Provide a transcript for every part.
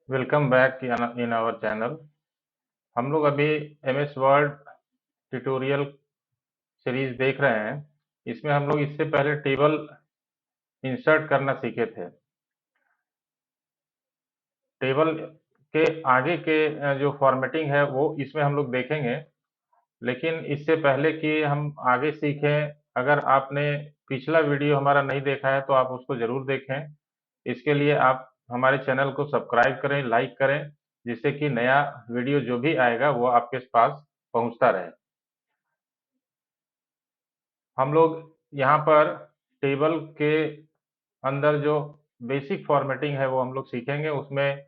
Welcome back in our channel. हम लोग अभी एमएस वर्ड ट्यूटोरियल सीरीज देख रहे हैं। इसमें हम लोग इससे पहले टेबल इंसर्ट करना सीखे थे। टेबल के आगे के जो फॉर्मेटिंग है वो इसमें हम लोग देखेंगे, लेकिन इससे पहले कि हम आगे सीखें, अगर आपने पिछला वीडियो हमारा नहीं देखा है तो आप उसको ज़रूर देखें। इसके लिए आप हमारे चैनल को सब्सक्राइब करें, लाइक करें, जिससे कि नया वीडियो जो भी आएगा वो आपके पास पहुंचता रहे। हम लोग यहाँ पर टेबल के अंदर जो बेसिक फॉर्मेटिंग है वो हम लोग सीखेंगे। उसमें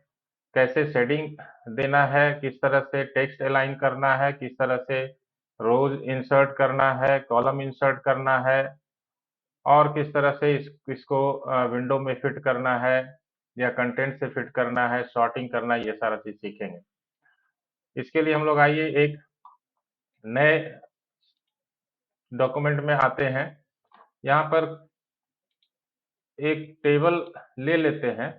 कैसे शेडिंग देना है, किस तरह से टेक्स्ट अलाइन करना है, किस तरह से रोज इंसर्ट करना है, कॉलम इंसर्ट करना है, और किस तरह से इसको विंडो में फिट करना है या कंटेंट से फिट करना है, सॉर्टिंग करना है, ये सारा चीज सीखेंगे। इसके लिए हम लोग आइए एक नए डॉक्यूमेंट में आते हैं। यहाँ पर एक टेबल ले लेते हैं।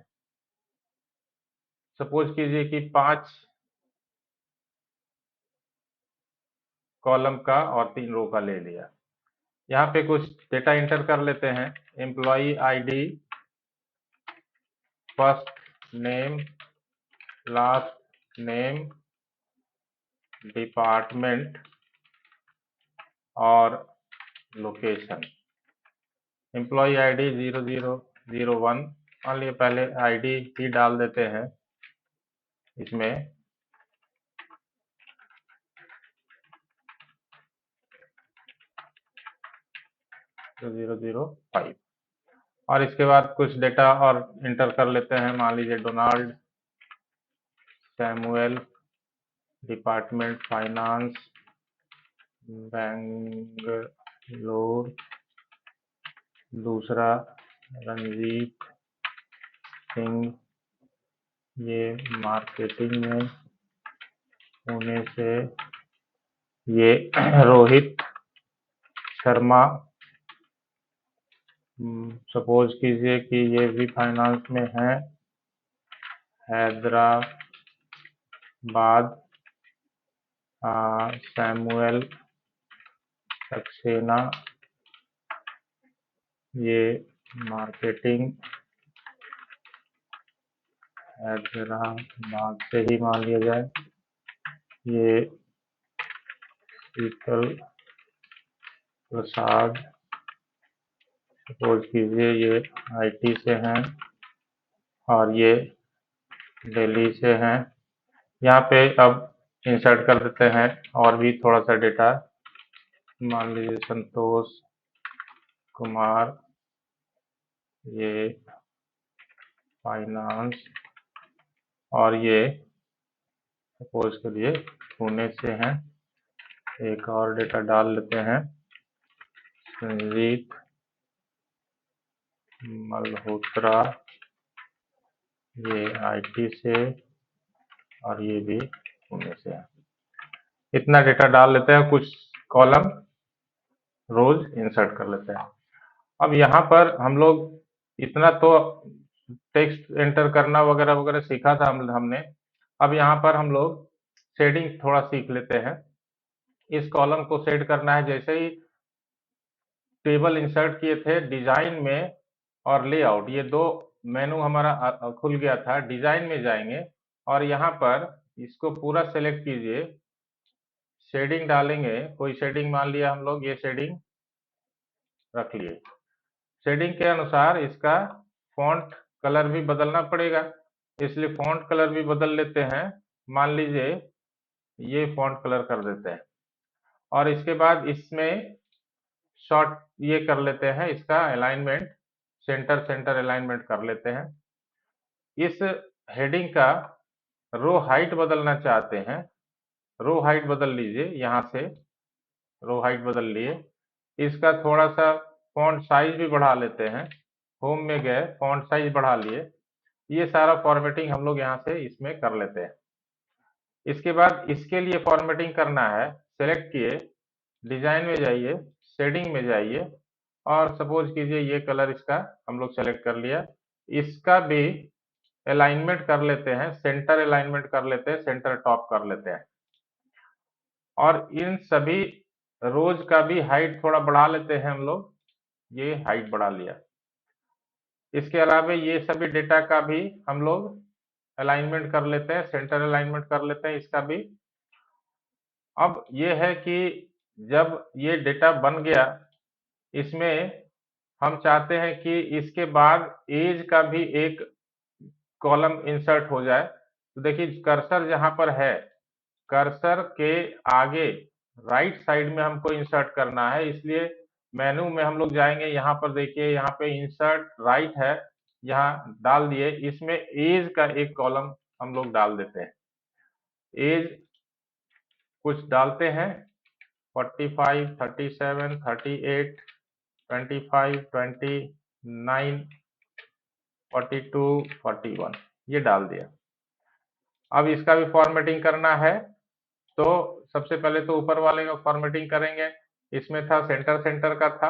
सपोज कीजिए कि 5 कॉलम का और 3 रो का ले लिया। यहाँ पे कुछ डेटा इंटर कर लेते हैं। Employee ID, first name, last name, department और लोकेशन। एम्प्लॉई आईडी 0001, मान लिया पहले आईडी ही डाल देते हैं इसमें। 005, और इसके बाद कुछ डेटा और इंटर कर लेते हैं। मान लीजिए Donald Samuel, department finance, Bangalore. दूसरा रंजीत सिंह, ये मार्केटिंग में पुणे से। ये रोहित शर्मा, सपोज कीजिए कि ये भी फाइनेंस में है, हैदराबाद। सैमुअल सक्सेना, ये मार्केटिंग हैदराबाद से ही मान लिया जाए। ये शीतल प्रसाद, सपोज कीजिए ये आईटी से हैं और ये दिल्ली से हैं। यहाँ पे अब इंसर्ट कर देते हैं और भी थोड़ा सा डेटा। मान लीजिए संतोष कुमार, ये फाइनेंस, और ये सपोज के लिए पुणे से हैं। एक और डेटा डाल लेते हैं। संजीत मल्होत्रा, ये आईटी से और ये भी पुणे से है। इतना डेटा डाल लेते हैं, कुछ कॉलम रोज इंसर्ट कर लेते हैं। अब यहाँ पर हम लोग इतना तो टेक्स्ट एंटर करना वगैरह वगैरह सीखा था हमने। अब यहाँ पर हम लोग शेडिंग थोड़ा सीख लेते हैं। इस कॉलम को सेट करना है। जैसे ही टेबल इंसर्ट किए थे डिजाइन में और लेआउट, ये दो मेनू हमारा खुल गया था। डिजाइन में जाएंगे और यहाँ पर इसको पूरा सेलेक्ट कीजिए। शेडिंग डालेंगे, कोई शेडिंग मान लिया हम लोग, ये शेडिंग रख लिए। शेडिंग के अनुसार इसका फॉन्ट कलर भी बदलना पड़ेगा, इसलिए फॉन्ट कलर भी बदल लेते हैं। मान लीजिए ये फॉन्ट कलर कर देते हैं और इसके बाद इसमें शॉर्ट ये कर लेते हैं, इसका अलाइनमेंट सेंटर सेंटर अलाइनमेंट कर लेते हैं। इस हेडिंग का रो हाइट बदलना चाहते हैं, रो हाइट बदल लीजिए। यहाँ से रो हाइट बदल लिए। इसका थोड़ा सा फॉन्ट साइज भी बढ़ा लेते हैं। होम में गए, फॉन्ट साइज बढ़ा लिए। ये सारा फॉर्मेटिंग हम लोग यहाँ से इसमें कर लेते हैं। इसके बाद इसके लिए फॉर्मेटिंग करना है। सेलेक्ट किए, डिजाइन में जाइए, शेडिंग में जाइए और सपोज कीजिए ये कलर इसका हम लोग सेलेक्ट कर लिया। इसका भी अलाइनमेंट कर लेते हैं, सेंटर अलाइनमेंट कर लेते हैं, सेंटर टॉप कर लेते हैं, और इन सभी रोज का भी हाइट थोड़ा बढ़ा लेते हैं हम लोग। ये हाइट बढ़ा लिया। इसके अलावा ये सभी डेटा का भी हम लोग अलाइनमेंट कर लेते हैं, सेंटर अलाइनमेंट कर लेते हैं इसका भी। अब ये है कि जब ये डेटा बन गया, इसमें हम चाहते हैं कि इसके बाद एज का भी एक कॉलम इंसर्ट हो जाए। तो देखिए कर्सर जहां पर है, कर्सर के आगे राइट साइड में हमको इंसर्ट करना है, इसलिए मेनू में हम लोग जाएंगे। यहाँ पर देखिए, यहाँ पे इंसर्ट राइट है, यहाँ डाल दिए। इसमें एज का एक कॉलम हम लोग डाल देते हैं। एज कुछ डालते हैं, 45, 37, 38, 25, 29, 42, 41 ये डाल दिया। अब इसका भी फॉर्मेटिंग करना है, तो सबसे पहले तो ऊपर वाले का फॉर्मेटिंग करेंगे। इसमें था सेंटर, सेंटर का था,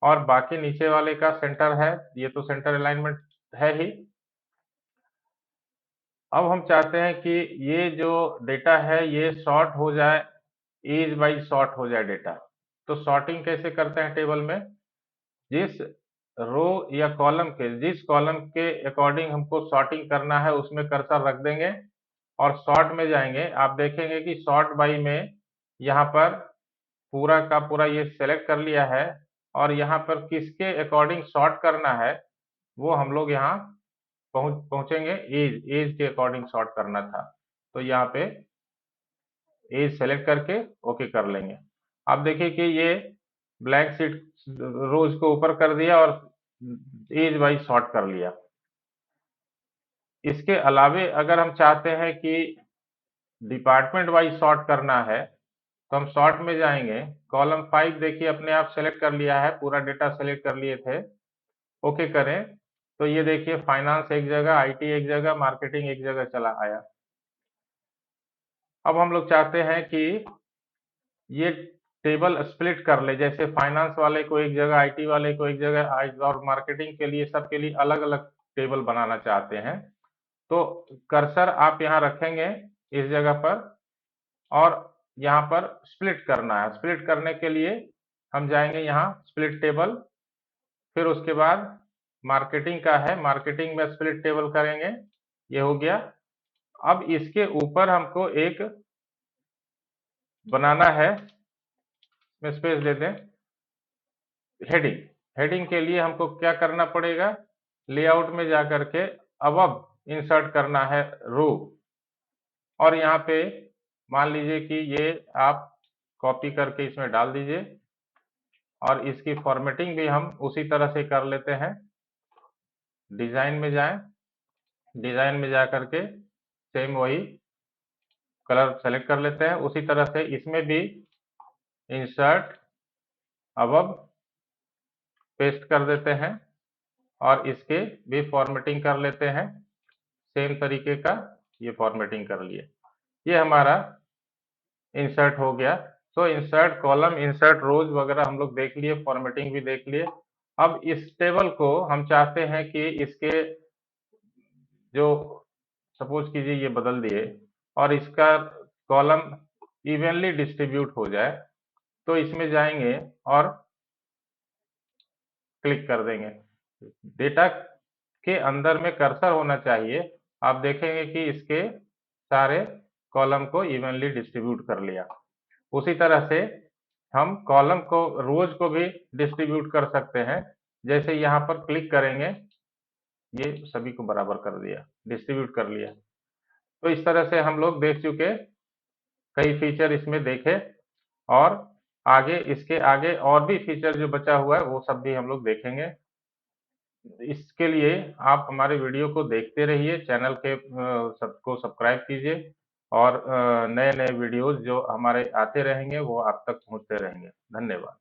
और बाकी नीचे वाले का सेंटर है। ये तो सेंटर अलाइनमेंट है ही। अब हम चाहते हैं कि ये जो डेटा है ये सॉर्ट हो जाए, एज वाइज सॉर्ट हो जाए डेटा। तो सॉर्टिंग कैसे करते हैं टेबल में, जिस रो या कॉलम के, जिस कॉलम के अकॉर्डिंग हमको सॉर्टिंग करना है उसमें कर्सर रख देंगे और सॉर्ट में जाएंगे। आप देखेंगे कि सॉर्ट बाई में यहाँ पर पूरा का पूरा ये सेलेक्ट कर लिया है, और यहाँ पर किसके अकॉर्डिंग सॉर्ट करना है वो हम लोग यहाँ पहुंचेंगे। एज के अकॉर्डिंग सॉर्ट करना था, तो यहाँ पे एज सेलेक्ट करके ओके कर लेंगे। आप देखिए कि ये ब्लैंक शीट रोज को ऊपर कर दिया और एज वाइज सॉर्ट कर लिया। इसके अलावे अगर हम चाहते हैं कि डिपार्टमेंट वाइज सॉर्ट करना है, तो हम सॉर्ट में जाएंगे। कॉलम 5 देखिए अपने आप सेलेक्ट कर लिया है, पूरा डेटा सेलेक्ट कर लिए थे। ओके करें तो ये देखिए फाइनेंस एक जगह, आईटी एक जगह, मार्केटिंग एक जगह चला आया। अब हम लोग चाहते हैं कि ये टेबल स्प्लिट कर ले, जैसे फाइनेंस वाले को एक जगह, आईटी वाले को एक जगह, और मार्केटिंग के लिए सबके लिए अलग अलग टेबल बनाना चाहते हैं। तो कर्सर आप यहाँ रखेंगे इस जगह पर, और यहाँ पर स्प्लिट करना है। स्प्लिट करने के लिए हम जाएंगे यहाँ स्प्लिट टेबल, फिर उसके बाद मार्केटिंग का है, मार्केटिंग में स्प्लिट टेबल करेंगे। ये हो गया। अब इसके ऊपर हमको एक बनाना है, मैं स्पेस दे दें, हेडिंग। हेडिंग के लिए हमको क्या करना पड़ेगा, लेआउट में जाकर के अब इंसर्ट करना है रो, और यहाँ पे मान लीजिए कि ये आप कॉपी करके इसमें डाल दीजिए, और इसकी फॉर्मेटिंग भी हम उसी तरह से कर लेते हैं। डिजाइन में जाएं, डिजाइन में जा करके सेम वही कलर सेलेक्ट कर लेते हैं। उसी तरह से इसमें भी इंसर्ट अब पेस्ट कर देते हैं, और इसके भी फॉर्मेटिंग कर लेते हैं सेम तरीके का। ये फॉर्मेटिंग कर लिए, ये हमारा इंसर्ट हो गया। तो इंसर्ट कॉलम, इंसर्ट रोज वगैरह हम लोग देख लिए, फॉर्मेटिंग भी देख लिए। अब इस टेबल को हम चाहते हैं कि इसके जो, सपोज कीजिए ये बदल दिए और इसका कॉलम इवनली डिस्ट्रीब्यूट हो जाए, तो इसमें जाएंगे और क्लिक कर देंगे। डेटा के अंदर में कर्सर होना चाहिए। आप देखेंगे कि इसके सारे कॉलम को इवनली डिस्ट्रीब्यूट कर लिया। उसी तरह से हम कॉलम को, रोज को भी डिस्ट्रीब्यूट कर सकते हैं। जैसे यहाँ पर क्लिक करेंगे, ये सभी को बराबर कर दिया, डिस्ट्रीब्यूट कर लिया। तो इस तरह से हम लोग देख चुके, कई फीचर इसमें देखे, और आगे इसके आगे और भी फीचर जो बचा हुआ है वो सब भी हम लोग देखेंगे। इसके लिए आप हमारे वीडियो को देखते रहिए, चैनल के सबको सब्सक्राइब कीजिए, और नए नए वीडियोस जो हमारे आते रहेंगे वो आप तक पहुंचते रहेंगे। धन्यवाद।